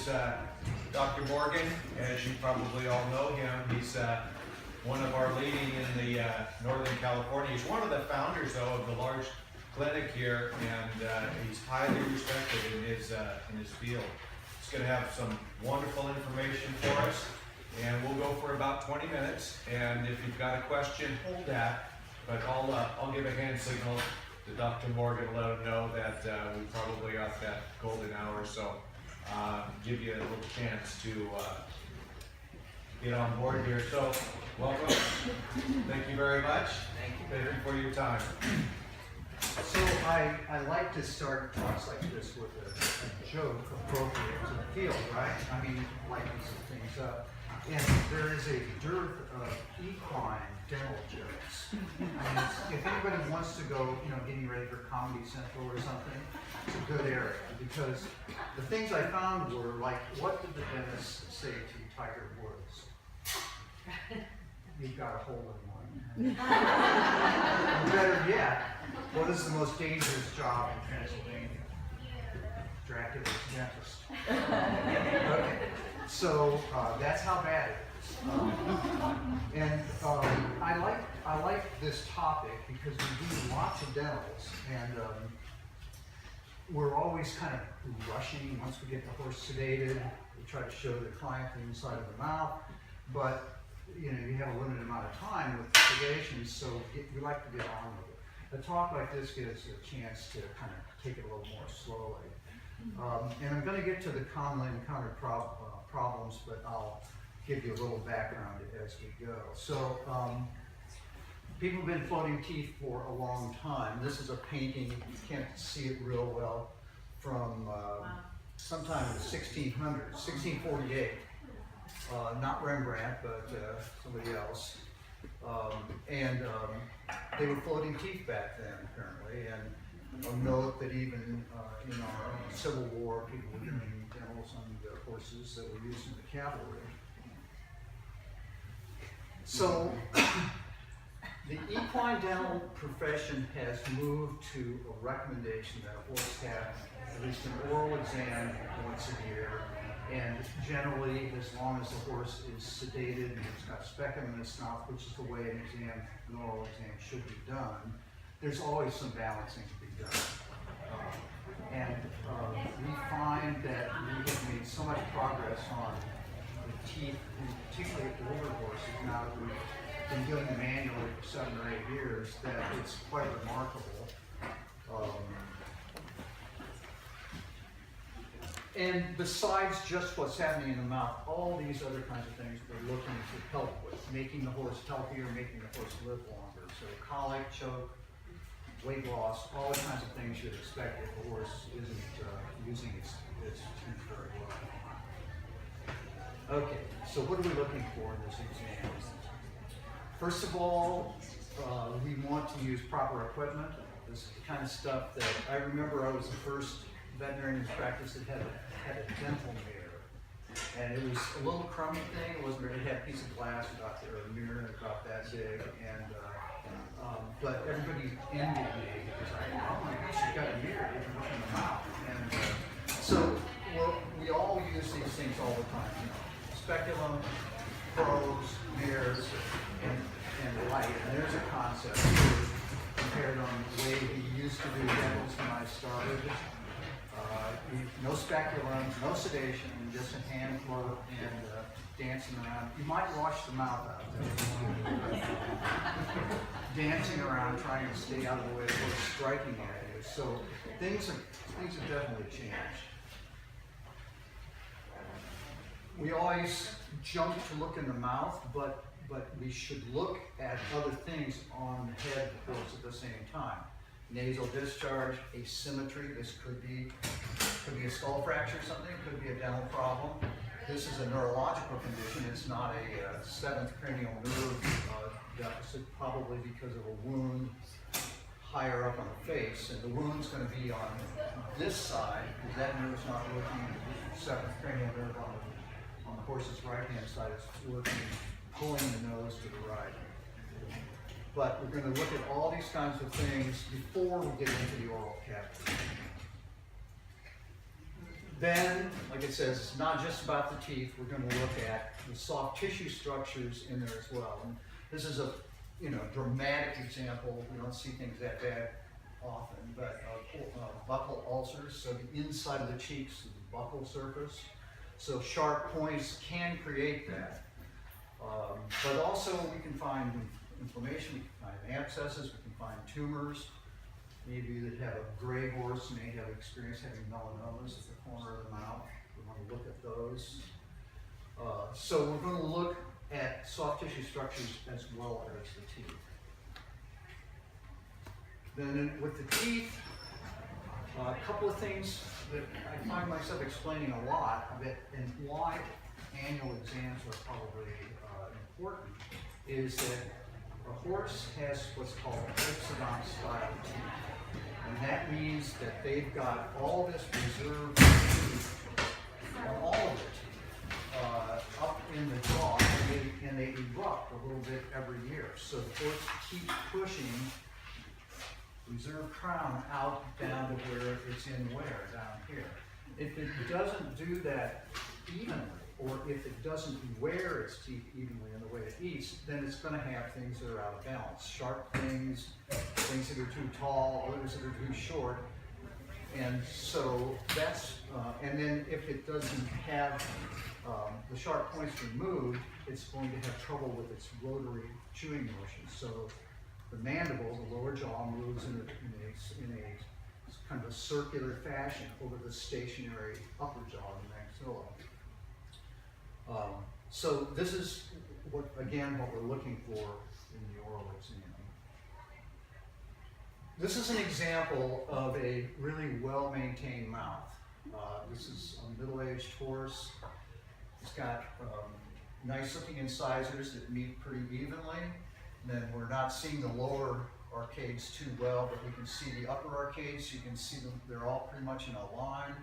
is Dr. Morgan. As you probably all know him, he's one of our leading in the Northern California. He's one of the founders, though, of the large clinic here, and he's highly respected in his field. He's going to have some wonderful information for us, and we'll go for about 20 minutes. And if you've got a question, hold that. But I'll give a hand signal to Dr. Morgan, let him know that we probably got that golden hour, so give you a little chance to get on board here. So, welcome. Thank you very much. Thank you for your time. So I like to start talks like this with a joke appropriate to the field, right? I mean, lighten some things up. And there is a dearth of equine dental jokes. I mean, if anybody wants to go, getting ready for Comedy Central or something, it's a good area, because the things I found were like, what did the dentist say to Tiger Woods? You've got a hole in one. Better yet, what is the most dangerous job in Pennsylvania? Dracula's dentist. Okay. So that's how bad it is. And I like this topic because we do lots of dentals, and we're always kind of rushing. Once we get the horse sedated, we try to show the client the inside of the mouth, but you have a limited amount of time with sedation, so we like to get on with it. A talk like this gives a chance to kind of take it a little more slowly. And I'm going to get to the commonly encountered problems, but I'll give you a little background as we go. So, people have been floating teeth for a long time. This is a painting, you can't see it real well, from sometime in the 1600s, 1648. Not Rembrandt, but somebody else. They were floating teeth back then, apparently. And I'll note that even in our Civil War, people were doing dentals on the horses that were used in the cavalry. So, the equine dental profession has moved to a recommendation that a horse have at least an oral exam once a year, and generally, as long as the horse is sedated and it's got speculum in its mouth, which is the way an oral exam should be done, there's always some balancing to be done. We find that we have made so much progress on the teeth, and particularly older horses, now that we've been doing it manually for 7 or 8 years, that it's quite remarkable. And besides just what's happening in the mouth, all these other kinds of things we're looking to help with, making the horse healthier, making the horse live longer. So colic, choke, weight loss, all the kinds of things you'd expect if a horse isn't using its teeth very well. Okay, so what are we looking for in this exam? First of all, we want to use proper equipment. This is the kind of stuff that I remember I was the first veterinarian in practice that had a dental mirror. And it was a little crummy thing. It wasn't really, it had a piece of glass about there, a mirror about that big. And but everybody envied me because oh my gosh, you've got a mirror you can look in the mouth. And so we all use these things all the time. Speculum, pros, mirrors, and light. And there's a concept compared on the way we used to do dentals when I started. No speculum, no sedation, just a hand float and dancing around. You might wash the mouth out there. Dancing around, trying to stay out of the way of what's striking at you. So things have definitely changed. We always jump to look in the mouth, but we should look at other things on the head of the horse at the same time. Nasal discharge, asymmetry, this could be a skull fracture or something, could be a dental problem. This is a neurological condition, it's not a seventh cranial nerve deficit, probably because of a wound higher up on the face. And the wound's going to be on this side, because that nerve's not working, the seventh cranial nerve on the horse's right-hand side is working, pulling the nose to the right. But we're going to look at all these kinds of things before we get into the oral cavity. Then, like it says, it's not just about the teeth. We're going to look at the soft tissue structures in there as well. And this is a dramatic example. We don't see things that bad often, but buccal ulcers. So the inside of the cheeks, the buccal surface. So sharp points can create that. But also we can find inflammation, we can find abscesses, we can find tumors. Maybe you that have a gray horse may have experience having melanomas at the corner of the mouth. We want to look at those. So we're going to look at soft tissue structures as well as the teeth. Then with the teeth, a couple of things that I find myself explaining a lot of it, and why annual exams are probably important, is that a horse has what's called Diastemata style teeth. And that means that they've got all this reserved teeth on all of their teeth up in the jaw, and they erupt a little bit every year. So the horse keeps pushing reserve crown out down to where it's in wear down here. If it doesn't do that evenly, or if it doesn't wear its teeth evenly in the way it eats, then it's going to have things that are out of balance. Sharp things, things that are too tall, others that are too short. And so that's, and then if it doesn't have the sharp points removed, it's going to have trouble with its rotary chewing motion. So the mandible, the lower jaw, moves in a kind of a circular fashion over the stationary upper jaw, the maxilla. So this is what we're looking for in the oral exam. This is an example of a really well-maintained mouth. This is a middle-aged horse. It's got nice-looking incisors that meet pretty evenly. And then we're not seeing the lower arcades too well, but we can see the upper arcades. You can see them; they're all pretty much in a line.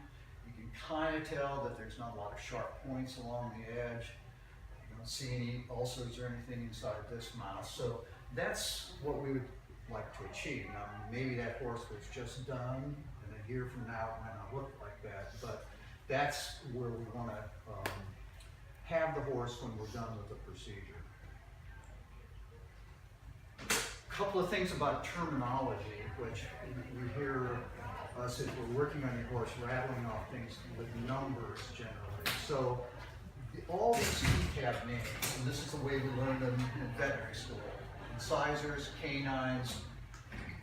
You can kind of tell that there's not a lot of sharp points along the edge. You don't see any ulcers or anything inside of this mouth. So that's what we would like to achieve. Now, maybe that horse was just done, and a year from now it might not look like that, but that's where we want to have the horse when we're done with the procedure. A couple of things about terminology, which you hear us as we're working on your horse rattling off things with numbers generally. So all these teeth have names, and this is the way we learn them in veterinary school. Incisors, canines,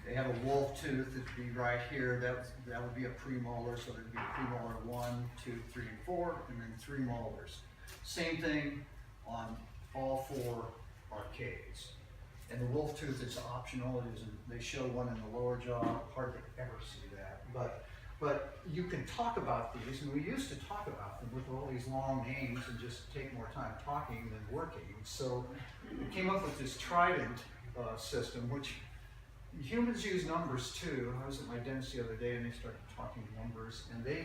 they have a wolf tooth that'd be right here. That would be a premolar, so there'd be premolar 1, 2, 3, and 4, and then 3 molars. Same thing on all 4 arcades. And the wolf tooth is optional. They show one in the lower jaw. Hardly ever see that. But you can talk about these, and we used to talk about them with all these long names and just take more time talking than working. So we came up with this trident system, which humans use numbers too. I was at my dentist the other day, and they started talking numbers, and they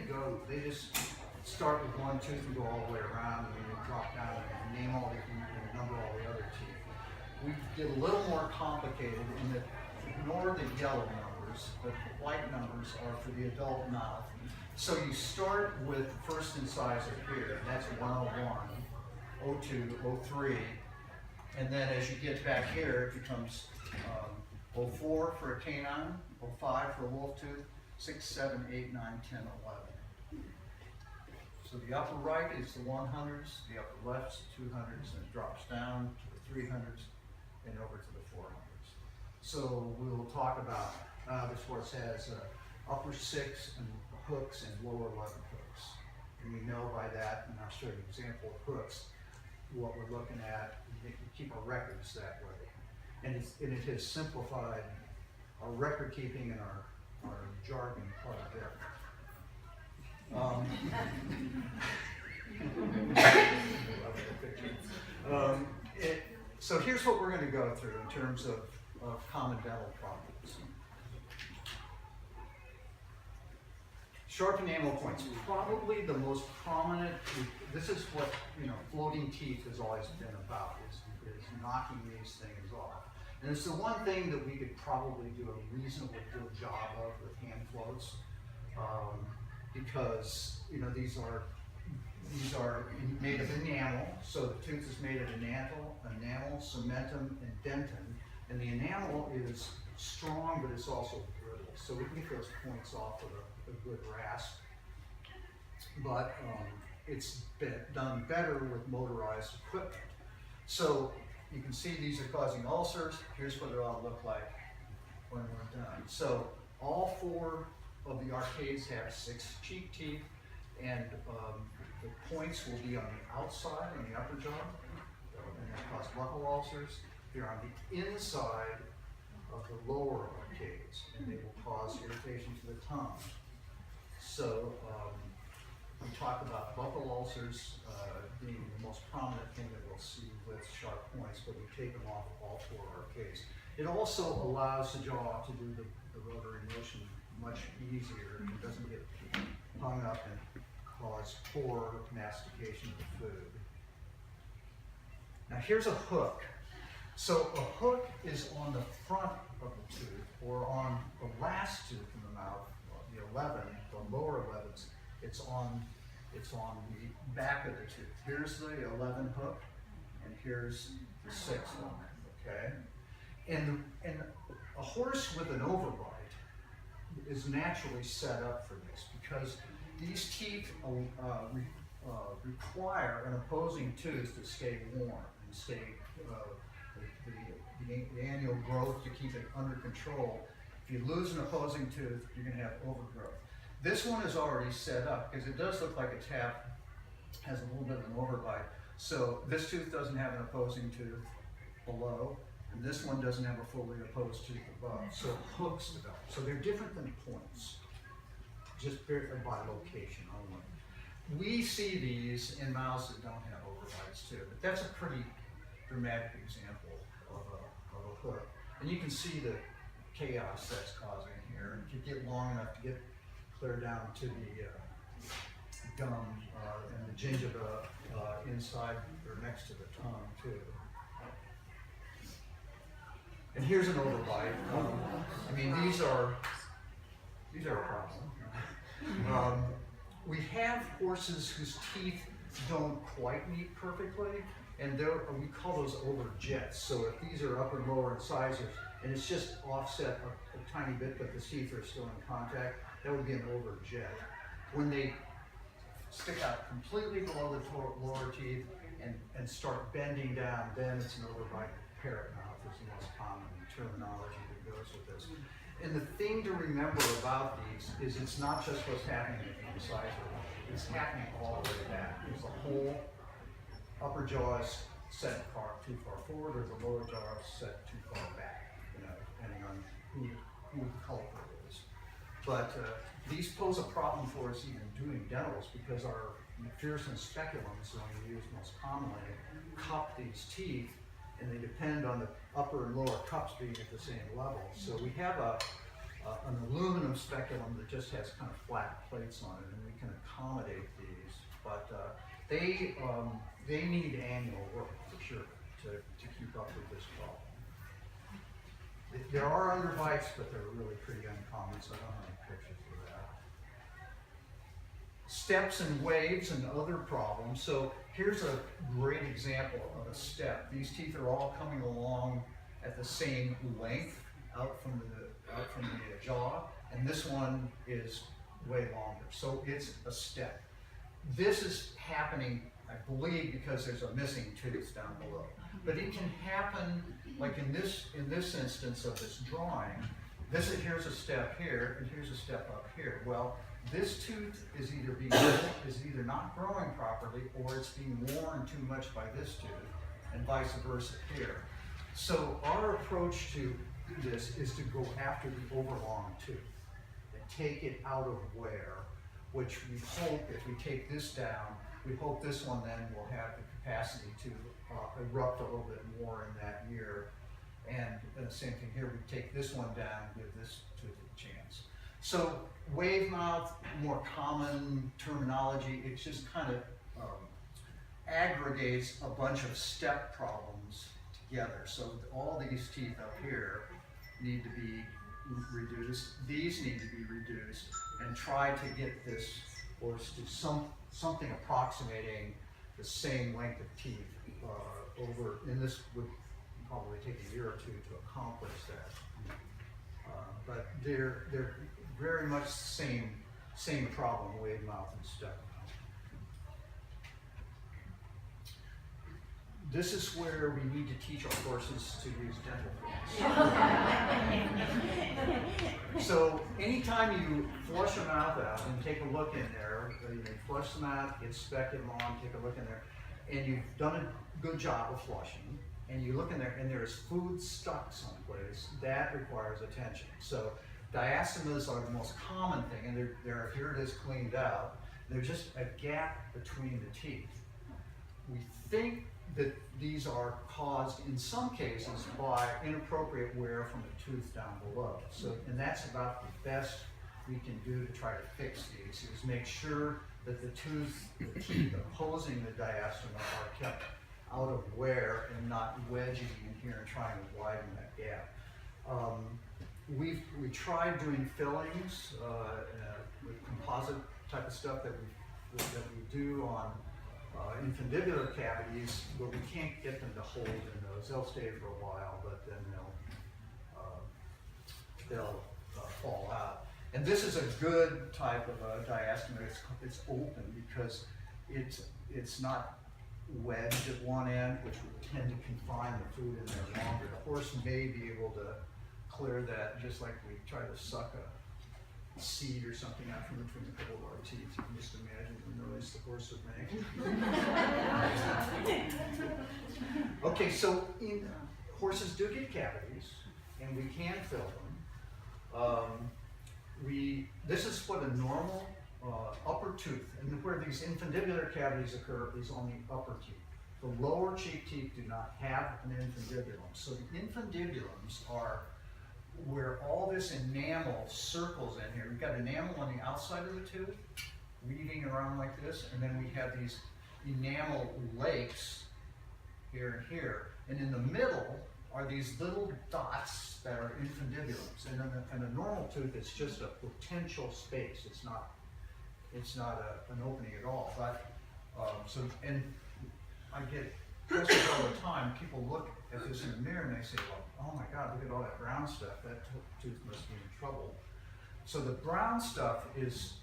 just start with one tooth and go all the way around, and then drop down and name all the and number all the other teeth. We get a little more complicated in that ignore the yellow numbers, but the white numbers are for the adult mouth. So you start with the first incisor here, and that's 101, 02, 03, and then as you get back here, it becomes 04 for a canine, 05 for a wolf tooth, 6, 7, 8, 9, 10, 11. So the upper right is the 100s, the upper left is the 200s, and it drops down to the 300s and over to the 400s. So we'll talk about this horse has upper 6 and hooks and lower 11 hooks. And we know by that, and I'll show you an example of hooks, what we're looking at. We keep our records that way. And it has simplified our record keeping and our jargon quite a bit. So here's what we're going to go through in terms of common dental problems. Sharp enamel points, probably the most prominent. This is what floating teeth has always been about, is knocking these things off. And it's the one thing that we could probably do a reasonably good job of with hand floats. because, you know, these are made of enamel, so the tooth is made of enamel, cementum, and dentin, and the enamel is strong, but it's also brittle, so we can get those points off with a good rasp, but it's been done better with motorized equipment. So you can see these are causing ulcers. Here's what it all look like when we're done. So all 4 of the arcades have 6 cheek teeth, and the points will be on the outside, on the upper jaw, and they cause buccal ulcers. They're on the inside of the lower arcades, and they will cause irritation to the tongue. So we talk about buccal ulcers being the most prominent thing that we'll see with sharp points, but we take them off all 4 arcades. It also allows the jaw to do the rotary motion much easier. It doesn't get hung up and cause poor mastication of the food. Now here's a hook. So a hook is on the front of the tooth, or on the last tooth in the mouth, the 11, the lower 11s. It's on the back of the tooth. Here's the 11 hook, and here's the 6th one. Okay, and a horse with an overbite is naturally set up for this, because these teeth require an opposing tooth to stay warm and stay the annual growth to keep it under control. If you lose an opposing tooth, you're going to have overgrowth. This one is already set up because it does look like a tap has a little bit of an overbite. So this tooth doesn't have an opposing tooth below, and this one doesn't have a fully opposed tooth above. So hooks develop. So they're different than points, just by location only. We see these in mouths that don't have overbites too, but that's a pretty dramatic example of a hook. And you can see the chaos that's causing here. And if you get long enough to get clear down to the gum and the gingiva inside or next to the tongue too. And here's an overbite. I mean, these are a problem. We have horses whose teeth don't quite meet perfectly, and we call those overjets. So if these are upper and lower incisors, and it's just offset a tiny bit, but the teeth are still in contact, that would be an overjet. When they stick out completely below the lower teeth and start bending down, then it's an overbite. Parrot mouth is the most common terminology that goes with this. And the thing to remember about these is it's not just what's happening at the incisor. It's happening all the way back. There's the whole upper jaw is set too far forward, or the lower jaw is set too far back, depending on who the culprit is. But these pose a problem for us even doing dentals, because our McPherson speculums, when we use most commonly, cup these teeth, and they depend on the upper and lower cups being at the same level. So we have an aluminum speculum that just has kind of flat plates on it, and we can accommodate these. But they need annual work for sure to keep up with this problem. There are underbites, but they're really pretty uncommon, so I don't have any pictures of that. Steps and waves and other problems. So here's a great example of a step. These teeth are all coming along at the same length out from the jaw, and this one is way longer. So it's a step. This is happening, I believe, because there's a missing tooth down below. But it can happen, like in this instance of this drawing. Here's a step here, and here's a step up here. Well, this tooth is either not growing properly, or it's being worn too much by this tooth, and vice versa here. So our approach to this is to go after the overlong tooth and take it out of wear, which we hope, if we take this down, we hope this one then will have the capacity to erupt a little bit more in that year. And the same thing here, we take this one down, give this tooth a chance. So wave mouth, more common terminology, it just kind of aggregates a bunch of step problems together. So all these teeth up here need to be reduced, these need to be reduced, and try to get this horse to something approximating the same length of teeth and this would probably take a year or two to accomplish that. But they're very much the same problem, wave mouth and stuff. This is where we need to teach our horses to use dental floss. So anytime you flush a mouth out and take a look in there, you flush the mouth, inspect them on, take a look in there, and you've done a good job of flushing, and you look in there and there's food stuck someplace, that requires attention. So diastemas are the most common thing, and they're here it is cleaned out. They're just a gap between the teeth. We think that these are caused in some cases by inappropriate wear from the tooth down below. So, and that's about the best we can do to try to fix these, is make sure that the teeth opposing the diastema are kept out of wear and not wedging in here and trying to widen that gap. We tried doing fillings with composite type of stuff that we do on infundibular cavities, but we can't get them to hold in those. They'll stay for a while, but then they'll fall out. And this is a good type of a diastema. It's open because it's not wedged at one end, which would tend to confine the food in there longer. The horse may be able to clear that, just like we try to suck a seed or something out from between a couple of our teeth. You can just imagine the noise the horse would make. Okay, so horses do get cavities, and we can fill them. This is what a normal upper tooth, and where these infundibular cavities occur is on the upper teeth. The lower cheek teeth do not have an infundibulum. So the infundibulums are where all this enamel circles in here. We've got enamel on the outside of the tooth, weaving around like this, and then we have these enamel lakes here and here. And in the middle are these little dots that are infundibulums. And in a normal tooth, it's just a potential space. It's not an opening at all. But and I get questions all the time. People look at this in the mirror and they say, well, oh my God, look at all that brown stuff. That tooth must be in trouble. So the brown stuff is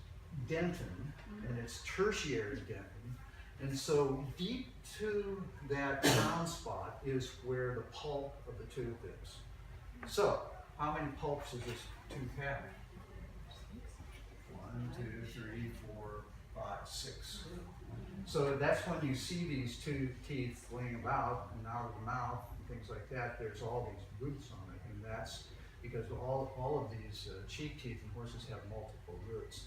dentin, and it's tertiary dentin. And so deep to that brown spot is where the pulp of the tooth is. So how many pulps does this tooth have? 1, 2, 3, 4, 5, 6. So that's when you see these two teeth laying about and out of the mouth and things like that, there's all these roots on it. And that's because all of these cheek teeth in horses have multiple roots.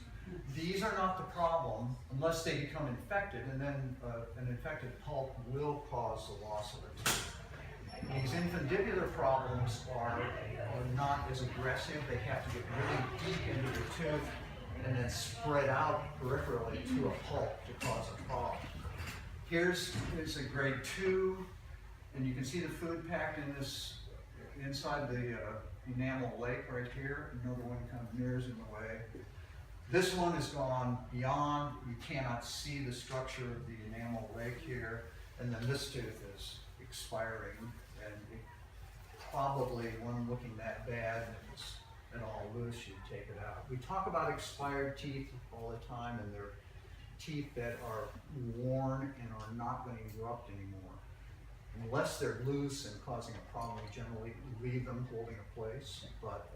These are not the problem unless they become infected, and then an infected pulp will cause the loss of a tooth. These infundibular problems are not as aggressive. They have to get really deep into the tooth and then spread out peripherally to a pulp to cause a problem. Here's a grade 2, and you can see the food packed in this inside the enamel lake right here. Another one kind of mirrors in the way. This one has gone beyond. You cannot see the structure of the enamel lake here, and then this tooth is expiring, and probably one looking that bad, and if it's at all loose, you'd take it out. We talk about expired teeth all the time, and they're teeth that are worn and are not going to erupt anymore. Unless they're loose and causing a problem, we generally leave them holding a place, but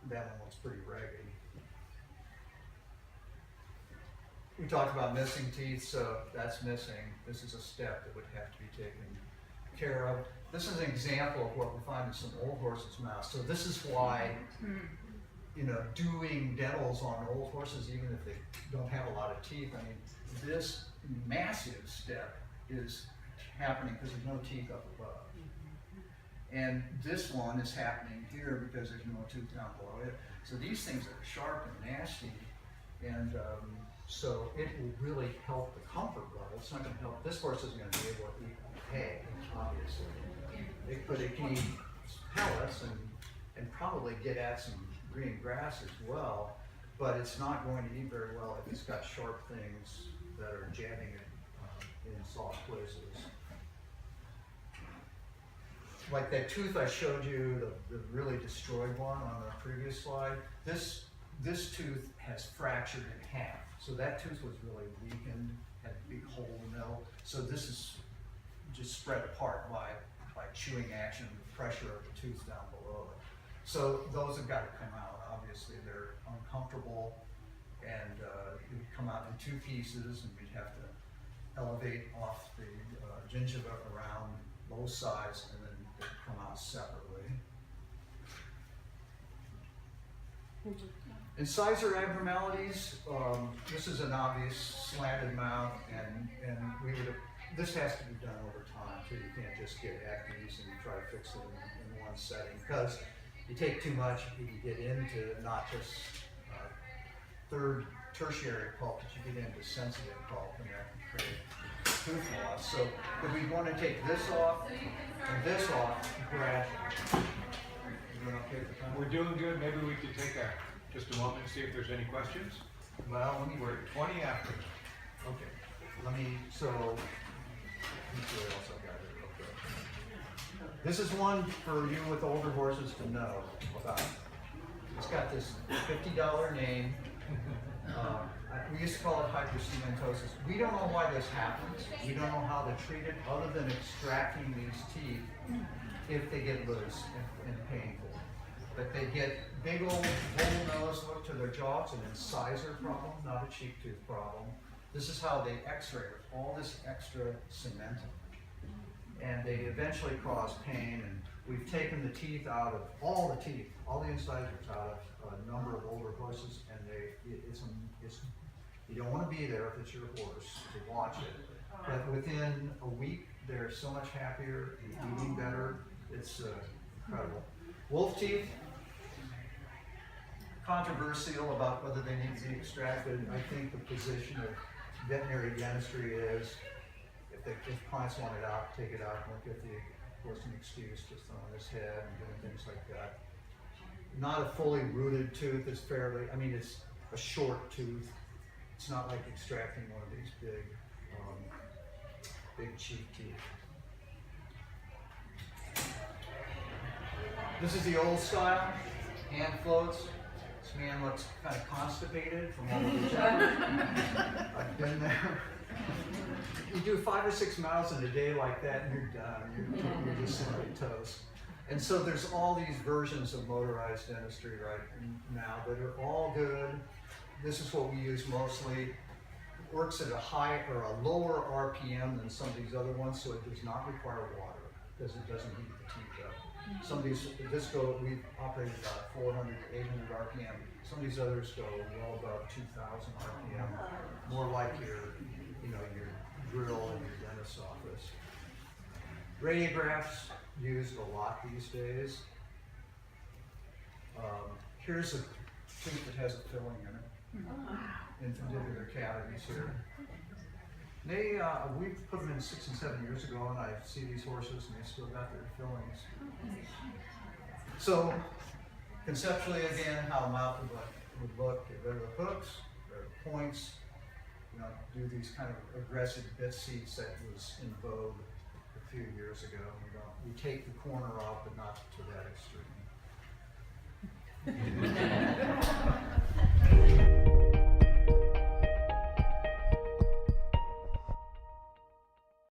that one looks pretty raggedy. We talked about missing teeth, so that's missing. This is a step that would have to be taken care of. This is an example of what we find in some old horses' mouths. So this is why, doing dentals on old horses, even if they don't have a lot of teeth, I mean, this massive step is happening because there's no teeth up above. And this one is happening here because there's no tooth down below it. So these things are sharp and nasty, and so it will really help the comfort level. It's not going to help. This horse isn't going to be able to eat hay, obviously. But it can eat pellets and probably get at some green grass as well. but it's not going to eat very well if it's got sharp things that are jabbing it in soft places. Like that tooth I showed you, the really destroyed one on the previous slide, this tooth has fractured in half. So that tooth was really weakened, had a big hole in the middle. So this is just spread apart by chewing action, the pressure of the tooth down below it. So those have got to come out. Obviously, they're uncomfortable, and it would come out in two pieces, and we'd have to elevate off the gingiva around both sides, and then they'd come out separately. Incisor abnormalities, this is an obvious slanted mouth, and this has to be done over time too. You can't just get acnes and try to fix it in one setting, because you take too much, you can get into not just third, tertiary pulp, but you get into sensitive pulp, and that can create tooth loss. So if we want to take this off and this off gradually. You doing okay for time? We're doing good. Maybe we could take just a moment and see if there's any questions. Well, let me We're at 20 after. okay. Let me see what else I got here real quick. This is one for you with older horses to know about. It's got this $50 name. We used to call it hypercementosis. We don't know why this happens. We don't know how to treat it other than extracting these teeth if they get loose and painful. But they get big old whole nose look to their jaws, an incisor problem, not a cheek tooth problem. This is how they x-ray with all this extra cementing. And they eventually cause pain, and we've taken the teeth out of, all the incisors out of a number of older horses, and you don't want to be there if it's your horse to watch it. But within a week, they're so much happier and eating better. It's incredible. Wolf teeth, controversial about whether they need to be extracted. I think the position of veterinary dentistry is, if clients want it out, take it out, don't get the horse an excuse to throwing his head and doing things like that. Not a fully rooted tooth, it's it's a short tooth. It's not like extracting one of these big cheek teeth. This is the old style, hand floats. This man looks kind of constipated from all the jumping. I've been there. You do 5 or 6 miles in a day like that and you're done. You're just simply toast. And so there's all these versions of motorized dentistry right now that are all good. This is what we use mostly. It works at a high or a lower RPM than some of these other ones, so it does not require water because it doesn't heat the teeth up. Some of these, we operated about 400 to 800 RPM. Some of these others go well above 2,000 RPM, more like your drill in your dentist's office. Radiographs used a lot these days. Here's a tooth that has a filling in it. Infundibular cavities here. We put them in 6 and 7 years ago, and I see these horses and they still got their fillings. So, conceptually again, how a mouth would look, get rid of the hooks, get rid of the points, do these kind of aggressive bit seats that was in vogue a few years ago. We take the corner off, but not to that extreme.